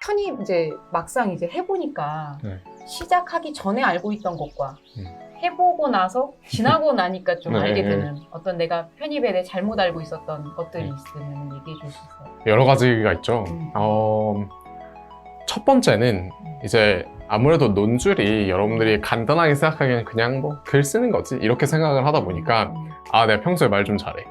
편입 이제 막상 이제 해보니까 네. 시작하기 전에 알고 있던 것과 해보고 나서 지나고 나니까 좀 네, 알게 네. 되는 어떤 내가 편입에 대해 잘못 알고 있었던 것들이 있으면 얘기해 줄 수 있어요. 여러 가지가 있죠. 첫 번째는 이제 아무래도 논술이 여러분들이 간단하게 생각하기에는 그냥 뭐 글 쓰는 거지 이렇게 생각을 하다 보니까 아 내가 평소에 말 좀 잘해,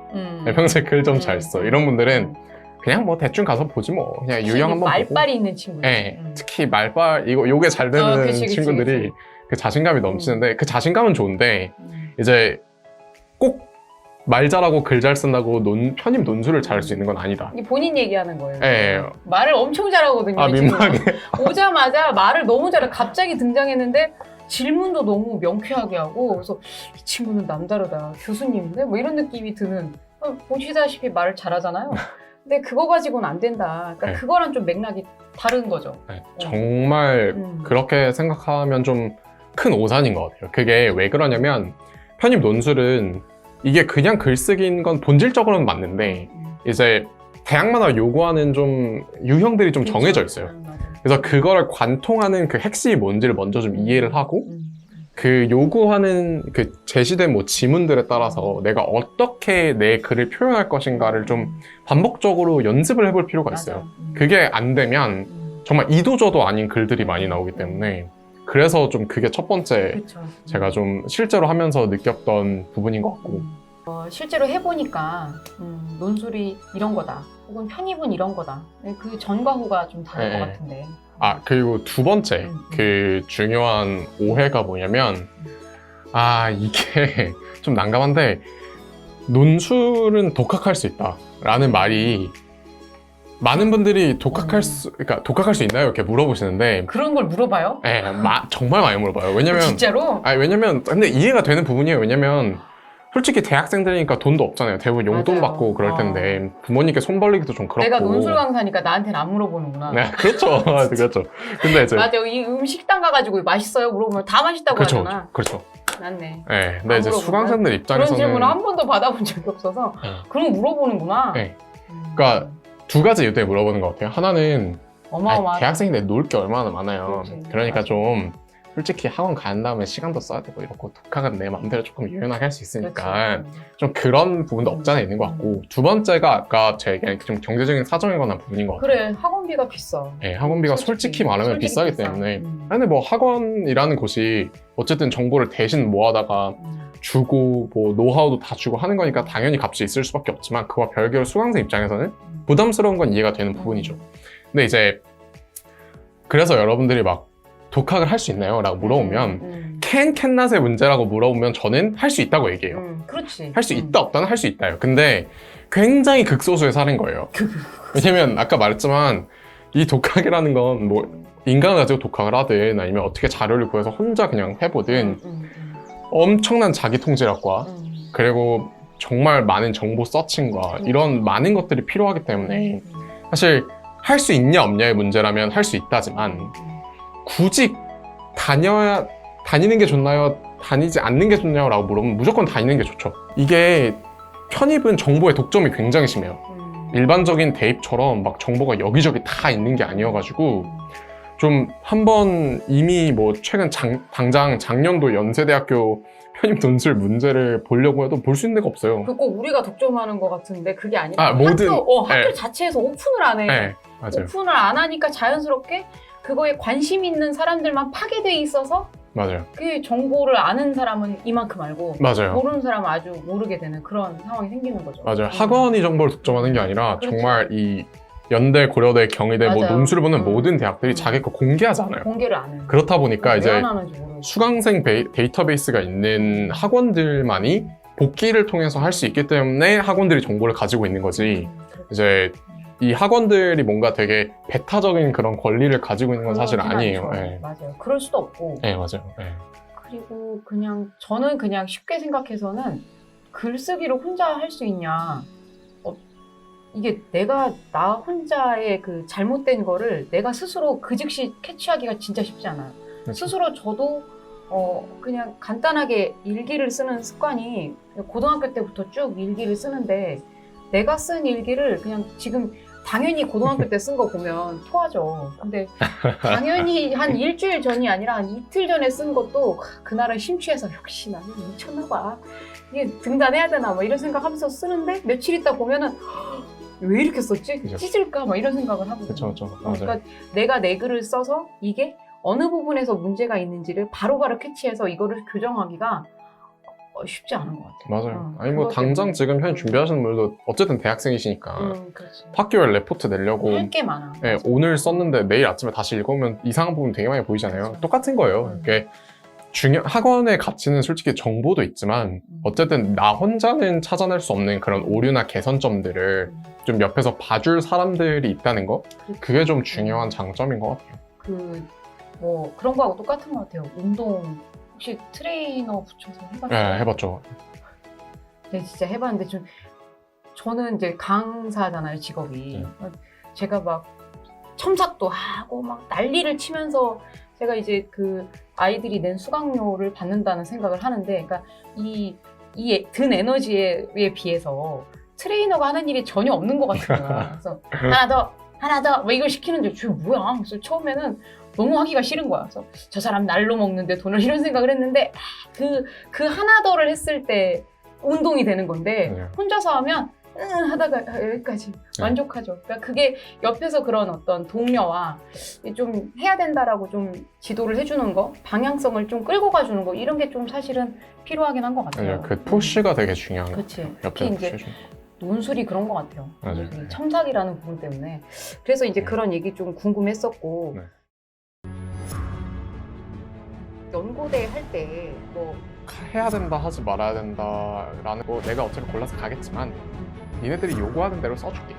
내가 평소에 글 좀 잘 써, 이런 분들은 그냥 뭐 대충 가서 보지 뭐 그냥 유형 한번 보고. 말빨이 있는 친구들. 네, 특히 말빨 요게 잘 되는 그치, 친구들이 그치. 그 자신감이 넘치는데 그 자신감은 좋은데 이제 꼭 말 잘하고 글 잘 쓴다고 편입 논술을 잘할 수 있는 건 아니다. 이 본인 얘기하는 거예요. 네. 말을 엄청 잘하거든요. 아 이 친구가. 민망해. 오자마자 말을 너무 잘해. 갑자기 등장했는데 질문도 너무 명쾌하게 하고 그래서 이 친구는 남다르다. 교수님인데? 뭐 이런 느낌이 드는. 보시다시피 말을 잘하잖아요. 근데 그거 가지고는 안 된다. 그러니까 네. 그거랑 좀 맥락이 다른 거죠. 네, 정말 그렇게 생각하면 좀 큰 오산인 것 같아요. 그게 왜 그러냐면 편입 논술은 이게 그냥 글쓰기인 건 본질적으로는 맞는데 이제 대학마다 요구하는 좀 유형들이 좀 정해져 있어요. 그래서 그거를 관통하는 그 핵심이 뭔지를 먼저 좀 이해를 하고 그 요구하는 그 제시된 뭐 지문들에 따라서 내가 어떻게 내 글을 표현할 것인가를 좀 반복적으로 연습을 해볼 필요가 있어요. 그게 안 되면 정말 이도저도 아닌 글들이 많이 나오기 때문에 그래서 좀 그게 첫 번째 그쵸. 제가 좀 실제로 하면서 느꼈던 부분인 것 같고 실제로 해보니까 논술이 이런 거다 혹은 편입은 이런 거다 그 전과 후가 좀 다를 네. 것 같은데 그리고 두 번째 그 중요한 오해가 뭐냐면 이게 좀 난감한데 논술은 독학할 수 있다 라는 말이 많은 분들이 독학할 수 있나요? 이렇게 물어보시는데 그런 걸 물어봐요? 네, 정말 많이 물어봐요. 왜냐면 진짜로? 왜냐면 근데 이해가 되는 부분이에요. 왜냐면 솔직히 대학생들이니까 돈도 없잖아요. 대부분 용돈 맞아요. 받고 그럴 텐데 부모님께 손 벌리기도 좀 그렇고. 내가 논술 강사니까 나한테는 안 물어보는구나. 네, 그렇죠. 그렇죠. 근데 이제 맞아. 이 식당 가가지고 맛있어요? 물어보면 다 맛있다고 그렇죠, 하잖아. 그렇죠. 맞네. 네, 근데 이제 수강생들 그런 입장에서는 질문을 한 번도 받아본 적이 없어서 그런 거 물어보는구나. 네. 그러니까 두 가지 이유 때문에 물어보는 것 같아요. 하나는 어마어마하다. 대학생인데 놀 게 얼마나 많아요. 그렇지. 그러니까 맞아. 좀 솔직히 학원 간 다음에 시간도 써야 되고 이렇고 독학은 내 마음대로 조금 유연하게 할 수 있으니까 그렇지. 좀 그런 부분도 없지 않아 있는 것 같고 두 번째가 아까 제 얘기한 좀 경제적인 사정에 관한 부분인 것 같아요. 그래 학원비가 비싸. 네, 학원비가 솔직히 말하면 비싸기 비싸. 때문에 근데 뭐 학원이라는 곳이 어쨌든 정보를 대신 모아다가 주고 뭐 노하우도 다 주고 하는 거니까 당연히 값이 있을 수밖에 없지만 그와 별개로 수강생 입장에서는 부담스러운 건 이해가 되는 부분이죠. 근데 이제 그래서 여러분들이 막 독학을 할 수 있나요? 라고 물어보면 캔낫의 문제라고 물어보면 저는 할 수 있다고 얘기해요. 그렇지. 할 수 있다 없다는 할 수 있다요. 근데 굉장히 극소수의 사례인 거예요. 왜냐면 아까 말했지만 이 독학이라는 건 뭐 인간을 가지고 독학을 하든 아니면 어떻게 자료를 구해서 혼자 그냥 해보든 엄청난 자기 통제력과 그리고 정말 많은 정보 서칭과 이런 많은 것들이 필요하기 때문에 사실 할 수 있냐 없냐의 문제라면 할 수 있다지만 굳이 다니는 게 좋나요? 다니지 않는 게 좋나요? 라고 물어보면 무조건 다니는 게 좋죠. 이게 편입은 정보의 독점이 굉장히 심해요. 일반적인 대입처럼 막 정보가 여기저기 다 있는 게 아니어가지고 좀 한번 이미 뭐 최근 당장 작년도 연세대학교 편입 논술 문제를 보려고 해도 볼 수 있는 데가 없어요. 그 꼭 우리가 독점하는 것 같은데 그게 아니라 모든 학교 네. 자체에서 오픈을 안 해. 네, 맞아요. 오픈을 안 하니까 자연스럽게 그거에 관심 있는 사람들만 파괴돼 있어서 맞아요. 그 정보를 아는 사람은 이만큼 알고 맞아요. 모르는 사람은 아주 모르게 되는 그런 상황이 생기는 거죠. 맞아요. 학원이 정보를 독점하는 게 아니라 그렇죠. 정말 이 연대, 고려대, 경희대 뭐 맞아요. 논술을 보는 모든 대학들이 자기 거 공개하지 않아요. 공개를 안 해요. 그렇다 보니까 왜 이제 안 하는지 모르겠어요. 수강생 데이터베이스가 있는 학원들만이 복귀를 통해서 할 수 있기 때문에 학원들이 정보를 가지고 있는 거지 이제 이 학원들이 뭔가 되게 배타적인 그런 권리를 가지고 있는 건 사실 아니에요. 네. 맞아요. 그럴 수도 없고. 네, 맞아요. 네. 그리고 저는 그냥 쉽게 생각해서는 글쓰기를 혼자 할 수 있냐. 이게 나 혼자의 그 잘못된 거를 내가 스스로 그 즉시 캐치하기가 진짜 쉽지 않아요. 그렇죠. 스스로 저도 그냥 간단하게 일기를 쓰는 습관이 고등학교 때부터 쭉 일기를 쓰는데 내가 쓴 일기를 그냥 지금 당연히 고등학교 때 쓴 거 보면 토하죠. 근데 당연히 한 일주일 전이 아니라 한 이틀 전에 쓴 것도 그날은 심취해서 역시 나는 미쳤나 봐. 이게 등단해야 되나 뭐 이런 생각하면서 쓰는데 며칠 있다 보면은 왜 이렇게 썼지? 그죠. 찢을까? 막 이런 생각을 하거든요. 그렇죠, 맞아요. 그러니까 내가 내 글을 써서 이게 어느 부분에서 문제가 있는지를 바로바로 캐치해서 이거를 교정하기가 쉽지 않은 것 같아요. 맞아요. 아니 뭐 그것 당장 때문에. 지금 현 준비하시는 분들도 어쨌든 대학생이시니까 그렇지. 학교에 레포트 내려고 할 게 많아. 예, 오늘 썼는데 내일 아침에 다시 읽으면 이상한 부분 되게 많이 보이잖아요. 그렇죠. 똑같은 거예요. 이게 학원의 가치는 솔직히 정보도 있지만 어쨌든 나 혼자는 찾아낼 수 없는 그런 오류나 개선점들을 좀 옆에서 봐줄 사람들이 있다는 거, 그게 좀 중요한 장점인 것 같아요. 뭐 그런 거하고 똑같은 것 같아요. 운동 혹시 트레이너 붙여서 해봤어요? 예, 해봤죠. 네, 진짜 해봤는데 저는 이제 강사잖아요, 직업이. 제가 막 첨삭도 하고 막 난리를 치면서 제가 이제 그 아이들이 낸 수강료를 받는다는 생각을 하는데, 그러니까 이 든 에너지에 비해서 트레이너가 하는 일이 전혀 없는 것 같은 거야. 그래서 하나 더, 뭐 이걸 시키는 줄, 저 뭐야? 그래서 처음에는 너무 하기가 싫은 거야. 그래서 저 사람 날로 먹는데 돈을 이런 생각을 했는데 그 하나 더를 했을 때 운동이 되는 건데 혼자서 하면 하다가 여기까지 만족하죠. 그러니까 그게 옆에서 그런 어떤 동료와 좀 해야 된다라고 좀 지도를 해주는 거, 방향성을 좀 끌고 가주는 거, 이런 게 좀 사실은 필요하긴 한 것 같아요. 그 푸시가 되게 중요한 것 그렇지. 같아요. 특히 옆에 이제 푸시. 논술이 그런 것 같아요. 맞아요. 논술이 첨삭이라는 부분 때문에. 그래서 이제 그런 얘기 좀 궁금했었고. 네. 연고대 할 때 뭐 해야 된다 하지 말아야 된다라는 거 내가 어차피 골라서 가겠지만 니네들이 요구하는 대로 써줄게.